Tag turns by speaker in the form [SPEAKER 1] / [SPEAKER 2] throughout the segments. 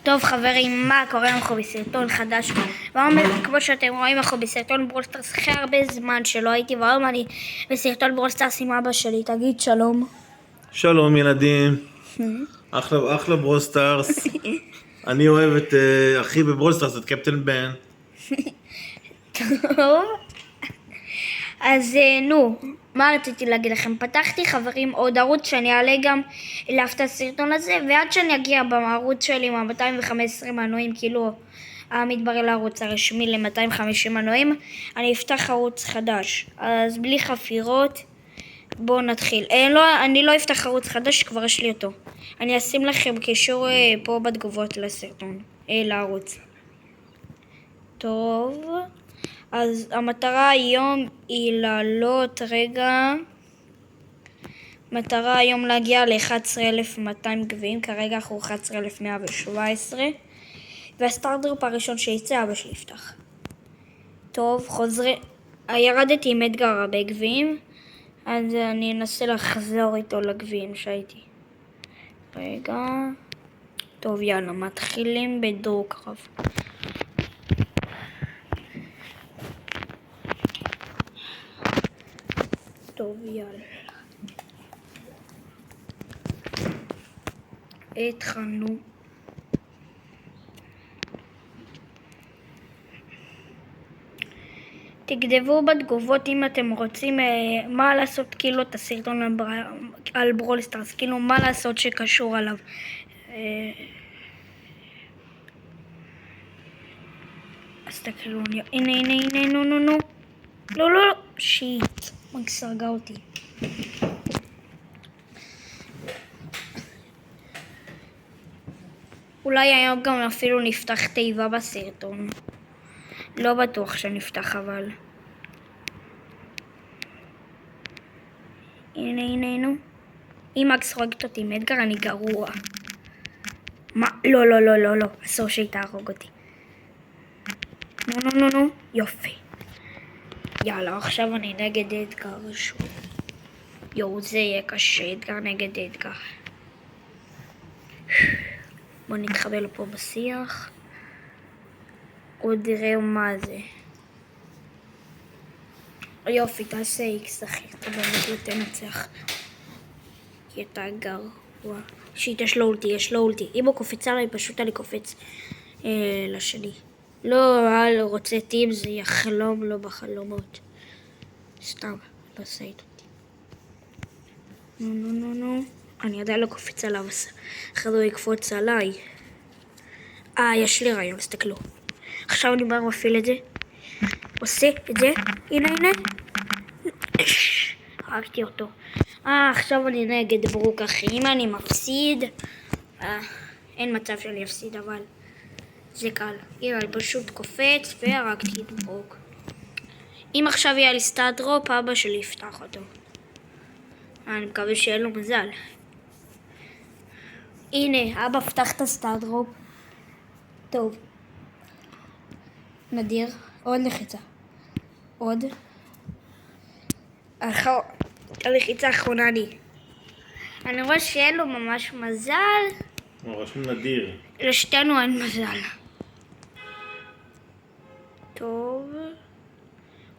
[SPEAKER 1] טוב חברים, מה קורה? אנחנו בסרטון חדש, כמו שאתם רואים אנחנו בסרטון ברולסטארס אחרי הרבה זמן שלא הייתי, והיום אני בסרטון ברולסטארס עם אבא שלי. תגיד שלום.
[SPEAKER 2] שלום ילדים. אחלה ברולסטארס. אני אוהב את אחי בברולסטארס, את קפטן בן.
[SPEAKER 1] טוב, אז מה רציתי להגיד לכם? פתחתי חברים עוד ערוץ שאני אעלה גם אליו את הסרטון הזה, ועד שאני אגיע בערוץ שלי עם 215 מנויים, כאילו מתברר לערוץ הרשמי ל-250 מנויים, אני אפתח ערוץ חדש. אז בלי חפירות בואו נתחיל. אני לא אפתח ערוץ חדש, כבר יש לי אותו. אני אשים לכם קישור פה בתגובות לסרטון, לערוץ. טוב, אז המטרה היום היא לעלות, מטרה היום להגיע ל-11,200 גביעים, כרגע אנחנו 11,117, והסטארדרופ הראשון שיצא אבא שלי יפתח. טוב, ירדתי עם אדגר הרבה גביעים, אז אני אנסה לחזור איתו לגביעים שהייתי. רגע, טוב יאללה, מתחילים בדור קרב. טוב יאללה, התחלנו. תכתבו בתגובות אם אתם רוצים מה לעשות, כאילו את הסרטון על ברולסטארס, כאילו מה לעשות שקשור עליו. אז תקלו, הנה, נו. לא, שיט, מקס הרגה אותי. אולי היום גם אפילו נפתח תיבה בסרטון. לא בטוח שנפתח, אבל הנה, נו. אם מקס הורגת אותי עם אדגר אני גרוע. מה? לא, אסור שהיא תהרוג אותי. נו, יופי. יאללה, עכשיו אני נגד אדגר שוב. יואו, זה יהיה קשה, אדגר נגד אדגר. בוא נתחבל פה בשיח. עוד נראה מה זה. יופי, תעשה איקס אחי, אתה באמת לא תנצח. כי אתה גרוע. שיט, יש לו אולטי. אם הוא קופץ עליי, פשוט אני קופץ לשני. לא, רוצה טים, זה יחלום לו בחלומות. סתם, לא סייט אותי. נו. אני עדיין לא קופץ עליו, אחרי הוא יקפוץ עליי. יש לי רעיון, תסתכלו. עכשיו אני בא מפעיל את זה. עושה את זה. הנה. הרגתי אותו. עכשיו אני נגד ברוק אחי. אם אני מפסיד, אין מצב שאני אפסיד, אבל זה קל. הנה, אני פשוט קופץ והרגתי את ברוק. אם עכשיו יהיה לי סטארדרופ, אבא שלי יפתח אותו. אני מקווה שיהיה לו מזל. הנה, אבא פתח את הסטארדרופ. טוב. נדיר. עוד לחיצה. עוד. הלחיצה האחרונה אני רואה שאין לו ממש מזל.
[SPEAKER 2] הוא רשום נדיר.
[SPEAKER 1] לשתינו אין מזל. טוב.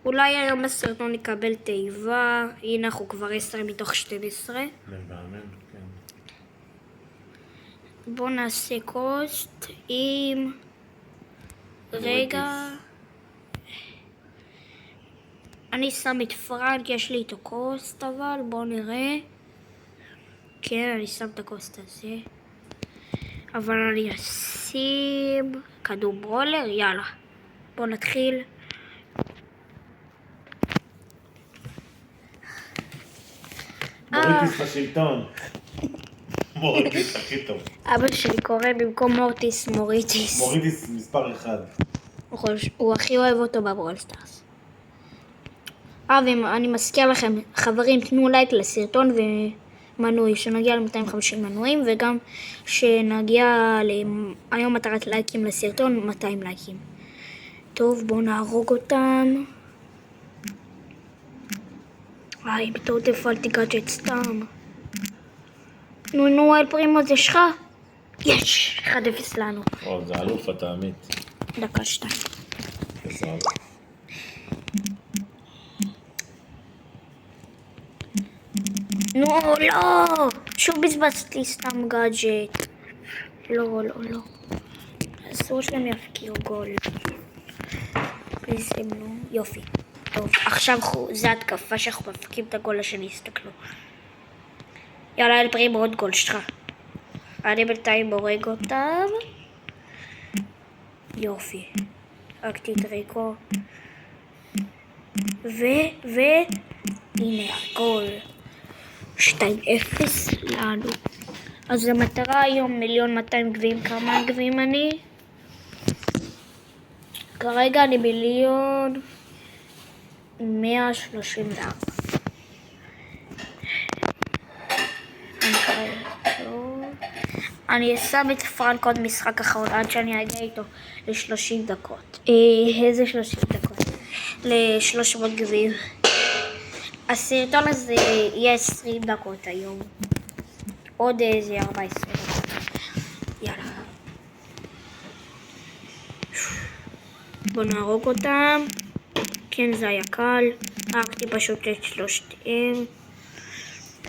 [SPEAKER 1] אולי היום בסרטון נקבל תיבה. הנה אנחנו כבר 10 מתוך 12.
[SPEAKER 2] כן.
[SPEAKER 1] בואו נעשה קוסט עם... רגע. אני שם את פרנק, יש לי איתו קוסט, אבל בואו נראה. כן, אני שם את הקוסט הזה. אבל אני אשים כדור ברולר, יאללה. בואו נתחיל.
[SPEAKER 2] מוריטיס בשלטון. מוריטיס הכי טוב.
[SPEAKER 1] אבא שלי קורא במקום מורטיס מוריטיס.
[SPEAKER 2] מוריטיס מספר 1.
[SPEAKER 1] הוא הכי אוהב אותו בברולסטארס. ואני מזכיר לכם, חברים, תנו לייק לסרטון ומנוי, שנגיע ל-250 מנויים, וגם שנגיע היום מטרת לייקים לסרטון, 200 לייקים. טוב, בואו נהרוג אותם. בטעות הפעלתי גאדג'ט סתם. נו, אל פרימו, זה שלך. יש! 1-0 לנו.
[SPEAKER 2] או, זה אלוף, אתה עמית.
[SPEAKER 1] דקה 2.
[SPEAKER 2] בסדר.
[SPEAKER 1] נו, לא! שוב בזבזתי סתם גאדג'ט. לא. אסור שהם יפקיעו גול. פליז, נו, יופי. טוב, עכשיו זה התקפה שאנחנו מפקיעים את הגול השני, הסתכלו. יאללה, אלפרים עוד גול שלך. אני בינתיים הורג אותם. יופי. הרגתי את ריקו. הנה הגול. 2-0 לנו. אז המטרה היום 1,200,000 גביעים. כמה גביעים אני? כרגע אני 1,134,000. אני אשם את פרנק עוד משחק אחרון עד שאני אגיע איתו ל-30 דקות. איזה 30 דקות? ל-300 גביעים. הסרטון הזה יהיה 20 דקות היום. עוד איזה 14 דקות. יאללה. בוא נהרוג אותם. כן, זה היה קל. הרגתי פשוט את שלושתיהם.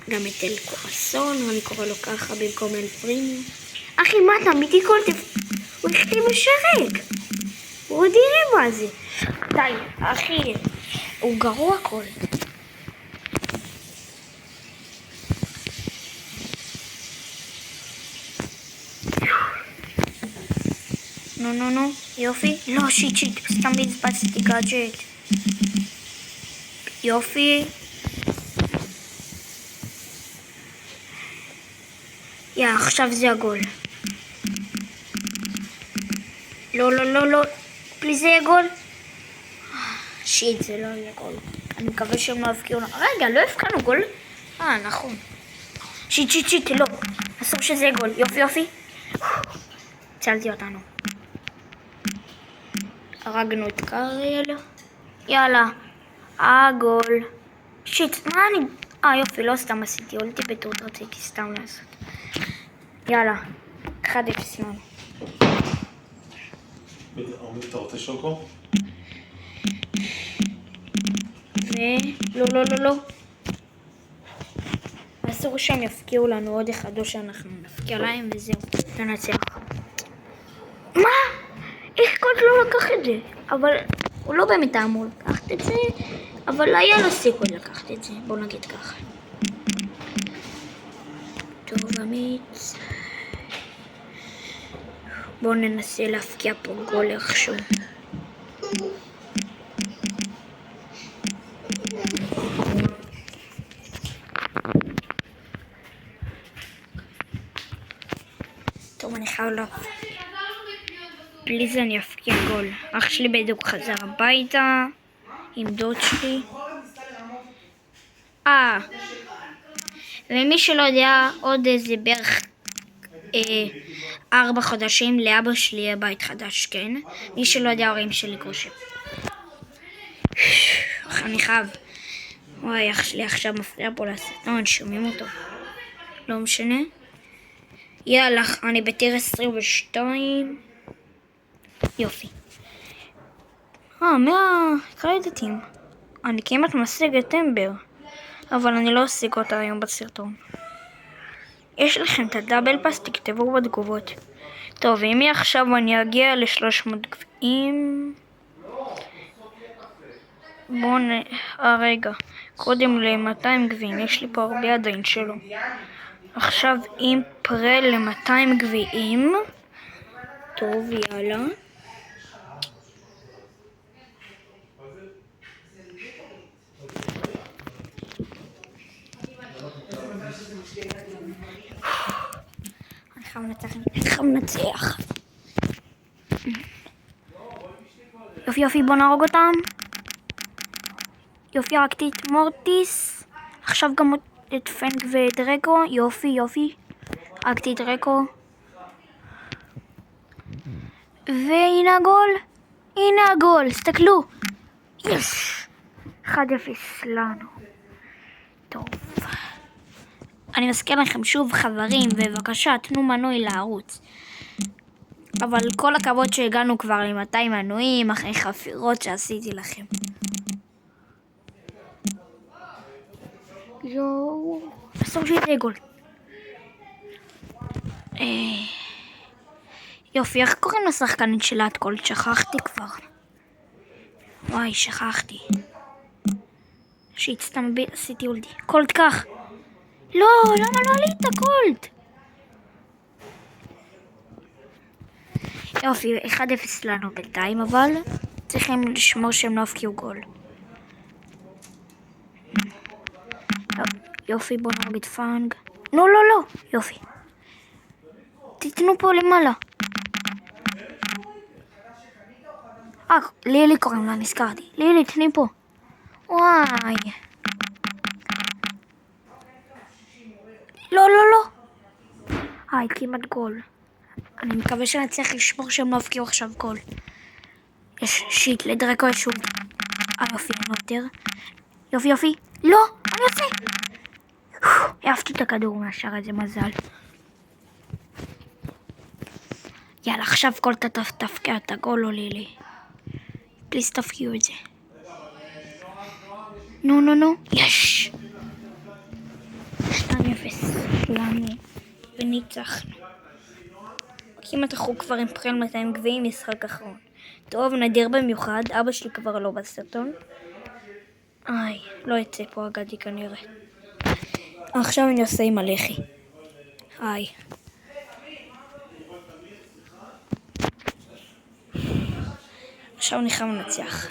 [SPEAKER 1] גם את אל קורסון, אני קורא לו ככה במקום אל פרימיום. אחי, מה אתה אמיתי קולטף? הוא החתים לשרק. הוא עוד יראה מה זה. די, אחי, הוא גרוע כל. נו, יופי. לא, שיט, סתם בזבזתי גאדג'ט. יופי. עכשיו זה הגול. לא. פליז זה יהיה גול. שיט, זה לא יהיה גול. אני מקווה שהם לא יפקיעו. רגע, לא הפקענו גול? נכון. שיט, לא. אסור שזה יהיה גול. יופי. הצלתי אותנו. הרגנו את קארל. יאללה. הגול. שיט, מה אני... יופי, לא סתם עשיתי. עולתי בטעות, רציתי סתם לעשות. יאללה. 1-0 לנו.
[SPEAKER 2] עומד, אתה רוצה שוקו?
[SPEAKER 1] לא. אסור שהם יפקיעו לנו עוד אחד או שאנחנו נפקיע להם וזהו. ננצח. מה? איך קוד לא לקח את זה? אבל הוא לא באמת אמור לקחת את זה, אבל היה לו סיכוי לקחת את זה. בוא נגיד ככה. טוב, אמיץ. בואו ננסה להפקיע פה גול איכשהו. טוב, אני חייב לה... פליז אני אפקיע גול. אח שלי בדיוק חזר הביתה עם דוד שלי. ומי שלא יודע, עוד איזה בערך 4 חודשים לאבא שלי יהיה בית חדש, כן? מי שלא יודע, ההורים שלי גרושים. אני חייב. וואי, אח שלי עכשיו מפריע פה לסרטון, שומעים אותו. לא משנה. יאללה, אני בטיר 22. יופי. מהקרדיטים. אני כמעט משיג את אמבר, אבל אני לא אשיג אותה היום בסרטון. יש לכם את הדאבל פאס, תכתבו בתגובות. טוב, אם עכשיו אני אגיע ל-300 גביעים. רגע, קודם ל-200 גביעים, יש לי פה הרבה עדיין שלו. עכשיו אם פרל ל-200 גביעים. טוב, יאללה. אני חייב לנצח. יופי, בוא נהרוג אותם. יופי, הרגתי את מורטיס. עכשיו גם את פנק ודרקו. יופי. הרגתי את דרקו. והנה הגול. הסתכלו. יש. 1-0 לנו. טוב. אני מזכיר לכם שוב חברים, בבקשה תנו מנוי לערוץ. אבל כל הכבוד שהגענו כבר ל-200 מנויים אחרי חפירות שעשיתי לכם. יואו, בסוף שלי גול. יופי, איך קוראים לשחקנית של האטקולט? שכחתי כבר. וואי, שכחתי. שהצטמבי, עשיתי אולדי. קולט כך. לא, למה לא עלי את הקולט? יופי, 1-0 לנו בינתיים, אבל צריכים לשמור שהם לא הפקיעו גול. יופי, בוא נרוג את פאנג. לא, לא, לא. יופי. תתנו פה למעלה. לילי קוראים לה, נזכרתי. לילי, תני פה. וואי. לא, לא, לא. כמעט גול. אני מקווה שנצליח לשמור שהם לא הפקיעו עכשיו גול. יש שיט, לדרקו יש שוב. יופי, אני יותר. יופי, יופי. לא, אני עושה. העפתי את הכדור מהשאר, איזה מזל. יאללה, עכשיו כל תפקיע את הגול או לילי. פליס תפקיעו את זה. נו, נו, נו. יש! 2-0 לנו. וניצחנו. כמעט אנחנו כבר עם פרל 200 גביעים, משחק אחרון. טוב, נדיר במיוחד. אבא שלי כבר לא בסרטון. לא יצא פה אגדי כנראה. עכשיו אני עושה עם הלחי. עכשיו אני חייב לנצח.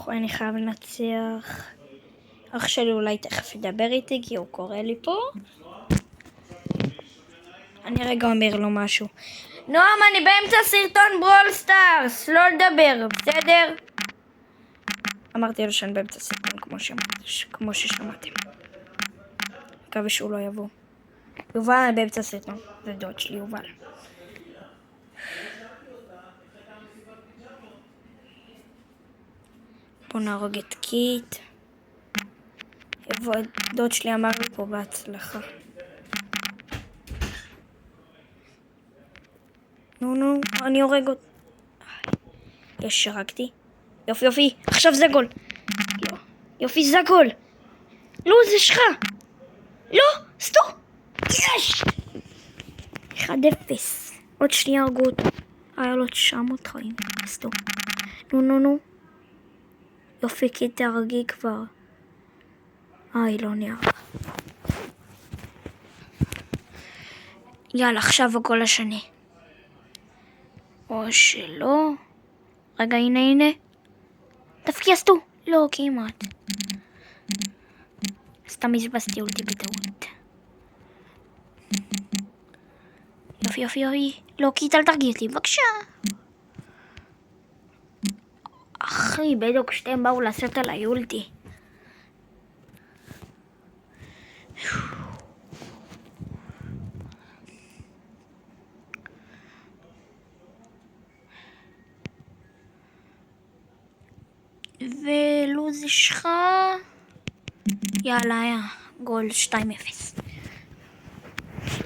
[SPEAKER 1] אני חייב לנצח. אח שלי אולי תכף ידבר איתי כי הוא קורא לי פה. אני רגע אומר לו משהו. נועם, אני באמצע סרטון ברול סטארס, לא לדבר, בסדר? אמרתי לו שאני באמצע סרטון כמו ששמעתם. מקווה שהוא לא יבוא. יובל, אני באמצע סרטון, זה דוד שלי יובל. בוא נהרוג את קיט. דוד שלי אמר לי פה בהצלחה. נו, אני הורג אותו. יש, שרקתי. יופי, יופי, עכשיו זה גול. לא, יופי, זה גול. לא, זה שלך. לא, סתום. יש! 1-0. עוד שנייה הרגו אותו. היה לו 900 חיים. סתום. נו. יופי, כי תהרגי כבר. לא נראה. יאללה, עכשיו הגול השני. או שלא. רגע, הנה. תפקיע סתו. לא, כמעט. סתם הזבסתי אותי בטעות. יופי. לא, קיט, אל תרגיע אותי, בבקשה. אחי, בדיוק שתיהם באו לעשות עליי אולטי. ולוז שלך. יאללה, היה גול 2-0.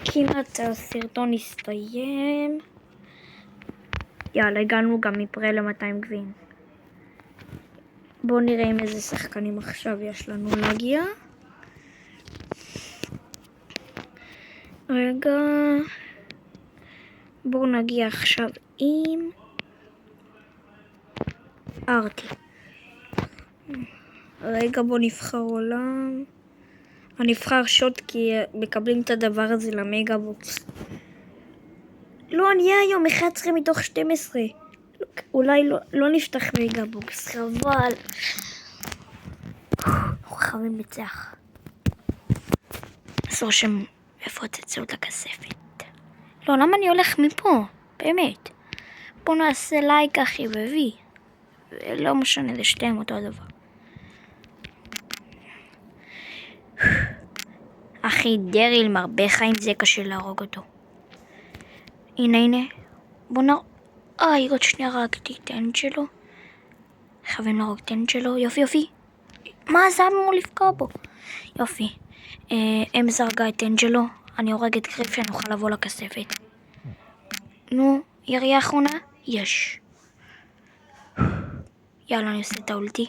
[SPEAKER 1] כמעט הסרטון הסתיים. יאללה, הגענו גם מפרל ל-200 גביעים. בואו נראה עם איזה שחקנים עכשיו יש לנו להגיע. רגע. בואו נגיע עכשיו עם ארטי. רגע, בואו נבחר עולם. אני אבחר שוט כי מקבלים את הדבר הזה למגה בוקס. לא, אני אהיה היום 11 מתוך 12. אולי לא נפתח מגה בוקס, חבל. אנחנו חייבים לצח. אסור שהם יפוצצו את הכספת. לא, למה אני הולך מפה? באמת. בוא נעשה לייק אחי ווי. לא משנה, זה שתיהם אותו דבר. אחי, דריל מרבה חיים, זה קשה להרוג אותו. הנה. בוא נרוג. עוד שנייה הרגתי את האנג'לו. חייבים להרוג את האנג'לו. יופי. מה זה אמור לפגוע בו? יופי. הם זרגה את אנג'לו, אני הורג את גריף שנוכל לבוא לכספת. נו, ירייה אחרונה? יש. יאללה, אני עושה את האולטי.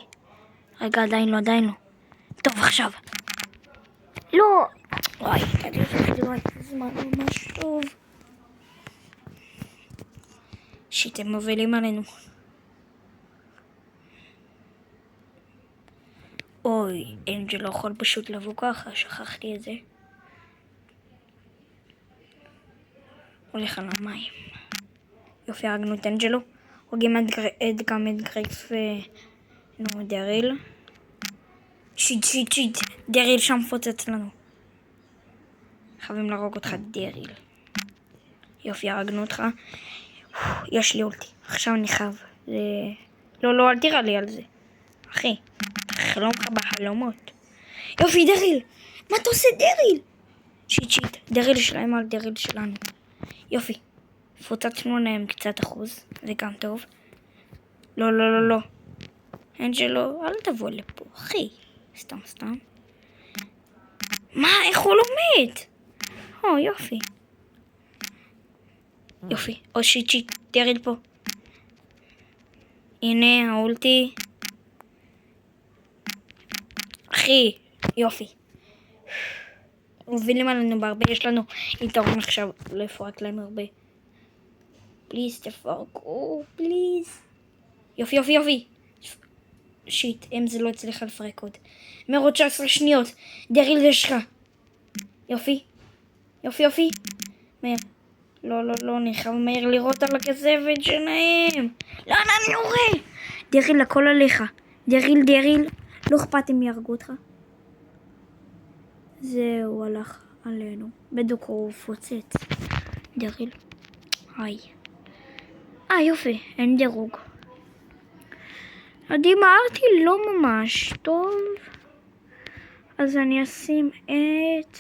[SPEAKER 1] רגע, עדיין לא. טוב, עכשיו. לא! וואי, תדעי, זמן ממש טוב. שיט, הם מובילים עלינו. אוי, אנג'ל לא יכול פשוט לבוא ככה, שכחתי את זה. הולך על המים. יופי, הרגנו את אנג'לו. הורגים גם את גריף דריל. שיט. דריל שם פוצץ לנו. חייבים להרוג אותך, דריל. יופי, הרגנו אותך. יש לי אולטי. עכשיו אני חייב. לא, אל תראה לי על זה. אחי, חלום לך בחלומות. יופי, דריל! מה אתה עושה, דריל? שיט. דריל שלהם על דריל שלנו. יופי. פוצצנו להם קצת אחוז. זה גם טוב. לא. אנג'לו, אל תבוא לפה, אחי. סתם. מה? איך הוא לא מת? יופי. או שיט. דריל פה. הנה, האולטי. אחי, יופי. מובילים עלינו בהרבה, יש לנו יתרון עכשיו לפרק להם הרבה. פליז, תפרקו, פליז. יופי. שיט, אם זה לא הצליח לפרק עוד. מרות 19 שניות. דריל זה שלך. יופי. מהר. לא, אני חייב מהר לראות על הכזבת שלהם. לא, אני יורה. דריל, הכל עליך. דריל. לא אכפת אם יהרגו אותך. זהו, הלך עלינו. בדיוק הוא פוצץ. דריל. היי. יופי, אין דירוג. דיברתי לא ממש טוב. אז אני אשים את...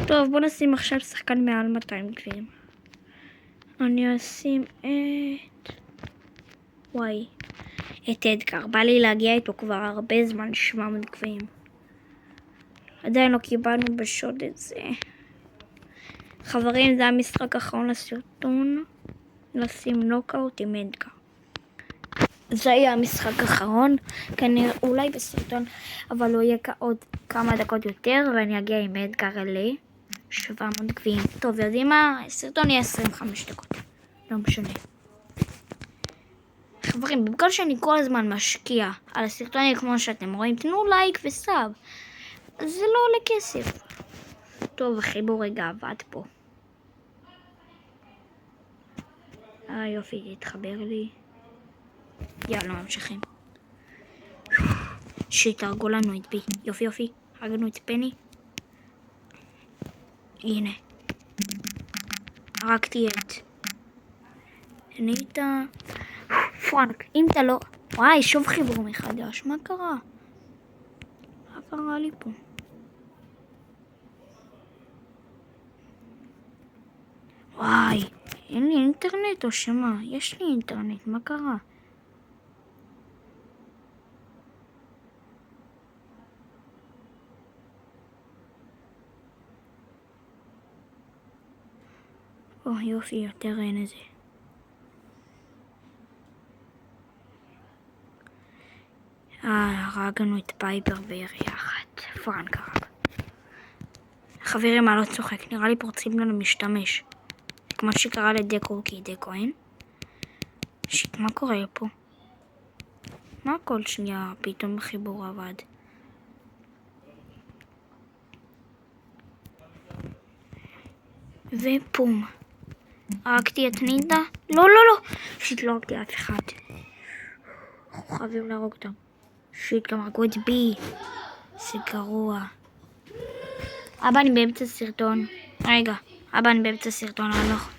[SPEAKER 1] טוב, בוא נשים עכשיו שחקן מעל 200 גביעים. אני אשים את... וואי. את אדגר. בא לי להגיע איתו כבר הרבה זמן 700 גביעים. עדיין לא קיבלנו בשוד את זה. חברים, זה המשחק האחרון לסרטון. לשים נוקאוט עם אדגר. זה היה המשחק האחרון. כנראה אולי בסרטון, אבל לא יהיה עוד כמה דקות יותר, ואני אגיע עם אדגר אלי. 700 גביעים. טוב, יודעים מה? הסרטון יהיה 25 דקות. לא משנה. חברים, בגלל שאני כל הזמן משקיע על הסרטונים כמו שאתם רואים, תנו לייק וסאב. זה לא עולה כסף. טוב, החיבור רגע עבד פה. יופי, תתחבר לי. יאללה, ממשיכים. שיתהרגו לנו את בי. יופי. הרגנו את פני. הנה. הרגתי את ניטה. פרנק, אם אתה לא... וואי, שוב חיבור מחדש. מה קרה? מה קרה לי פה? וואי, אין לי אינטרנט או שמה? יש לי אינטרנט, מה קרה? יופי, יותר אין את זה. הרגנו את פייפר בירייה אחת. פרנק הרג. חברים, אני לא צוחק, נראה לי פורצים לנו משתמש. כמו שקרה לדקו, כי דקו אין. שיט, מה קורה פה? מה כל שנייה פתאום החיבור עבד? ופום. הרגתי את נידה? לא. שיט, לא הרגתי אף אחד. אנחנו חייבים להרוג אותם. שיט, גם הרגו את בי. זה גרוע. אבא, אני באמצע סרטון. רגע, אבא, אני באמצע סרטון, הלוך.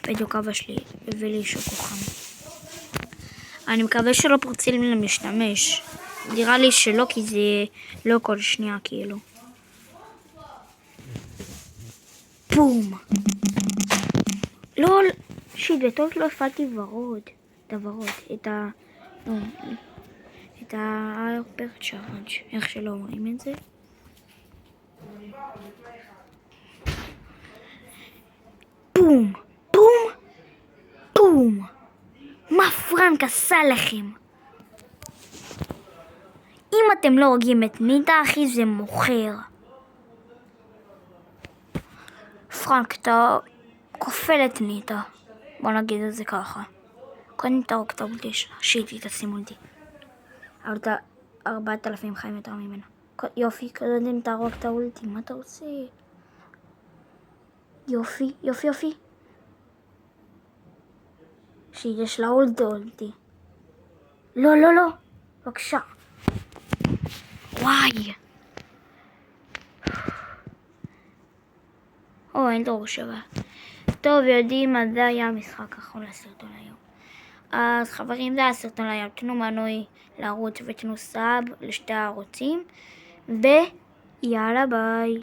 [SPEAKER 1] בדיוק אבא שלי הביא לי שוקוחם. אני מקווה שלא פורצים לי למשתמש. נראה לי שלא, כי זה לא כל שנייה כאילו. פום. לא, שיט, בטעות לא הפעלתי ורוד. את את ההרפר צ'ארג', איך שלא אומרים את זה. בום! בום! בום! מה פרנק עשה לכם? אם אתם לא הורגים את ניטה, אחי, זה מוכר. פרנק, אתה כופל את ניטה. בוא נגיד את זה ככה. קודם תהרוג את האולטי שלה. שיטי, תשימו אותי. אבל אתה 4,000 חיים יותר ממנה. יופי, קודם תהרוג את האולטי. מה אתה עושה? יופי, יופי, יופי. שיש לה אולטי. לא, לא, לא. בבקשה. וואי. אין דור שווה. טוב, יודעים מה זה היה המשחק האחרון לסרטון היום. אז חברים, זה הסרטון היום. תנו מנוי לערוץ ותנו סאב לשתי הערוצים. ויאללה ביי.